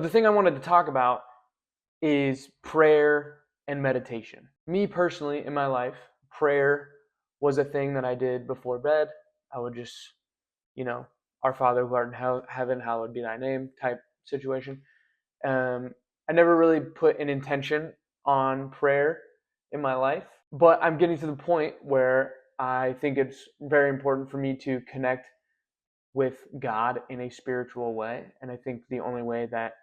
the thing I wanted to talk about is prayer and meditation. Me personally, in my life, prayer was a thing that I did before bed. I would just, you know, Our Father who art in heaven, hallowed be thy name type situation. Um, I never really put an intention on prayer in my life, but I'm getting to the point where I think it's very important for me to connect with God in a spiritual way. And I think the only way that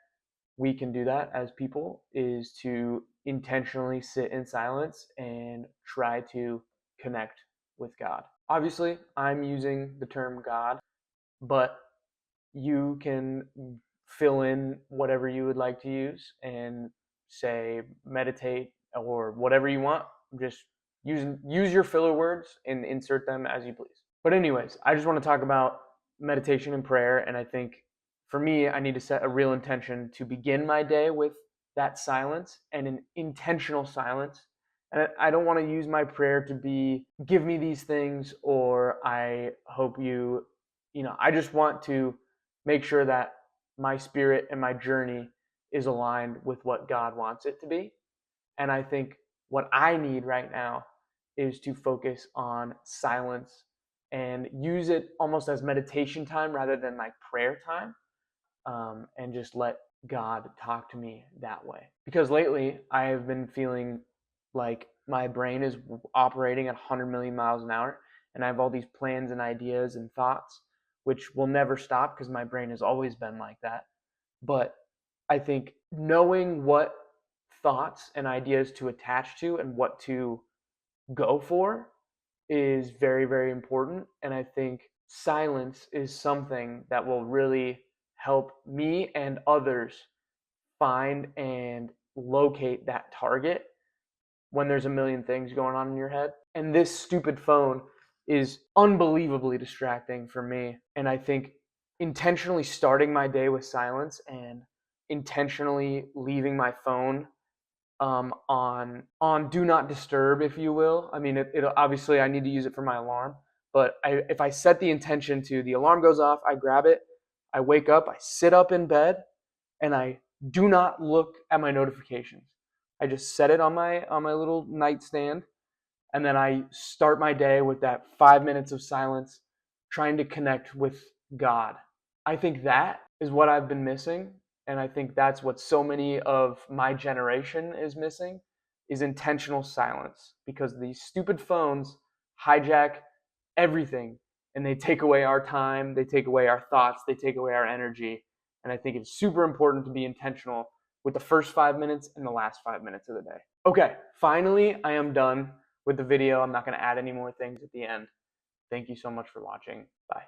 we can do that as people is to intentionally sit in silence and try to connect with God. Obviously, I'm using the term God, but you can fill in whatever you would like to use and say meditate or whatever you want. Just use your filler words and insert them as you please. But anyways, I just want to talk about meditation and prayer, and I think for me, I need to set a real intention to begin my day with that silence and an intentional silence. And I don't want to use my prayer to be give me these things or I hope I just want to make sure that my spirit and my journey is aligned with what God wants it to be. And I think what I need right now is to focus on silence and use it almost as meditation time rather than like prayer time, and just let God talk to me that way. Because lately I have been feeling like my brain is operating at 100 million miles an hour, and I have all these plans and ideas and thoughts, which will never stop because my brain has always been like that. But I think knowing what thoughts and ideas to attach to and what to go for is very, very important. And I think silence is something that will really help me and others find and locate that target when there's a million things going on in your head. And this stupid phone is unbelievably distracting for me. And I think intentionally starting my day with silence and intentionally leaving my phone on do not disturb, if you will. I mean, it obviously I need to use it for my alarm, but if I set the intention to the alarm goes off, I grab it, I wake up, I sit up in bed, and I do not look at my notifications. I just set it on my little nightstand, and then I start my day with that 5 minutes of silence, trying to connect with God. I think that is what I've been missing, and I think that's what so many of my generation is missing is intentional silence, because these stupid phones hijack everything, and they take away our time, they take away our thoughts, they take away our energy. And I think it's super important to be intentional with the first 5 minutes and the last 5 minutes of the day. Okay, finally, I am done with the video. I'm not going to add any more things at the end. Thank you so much for watching. Bye.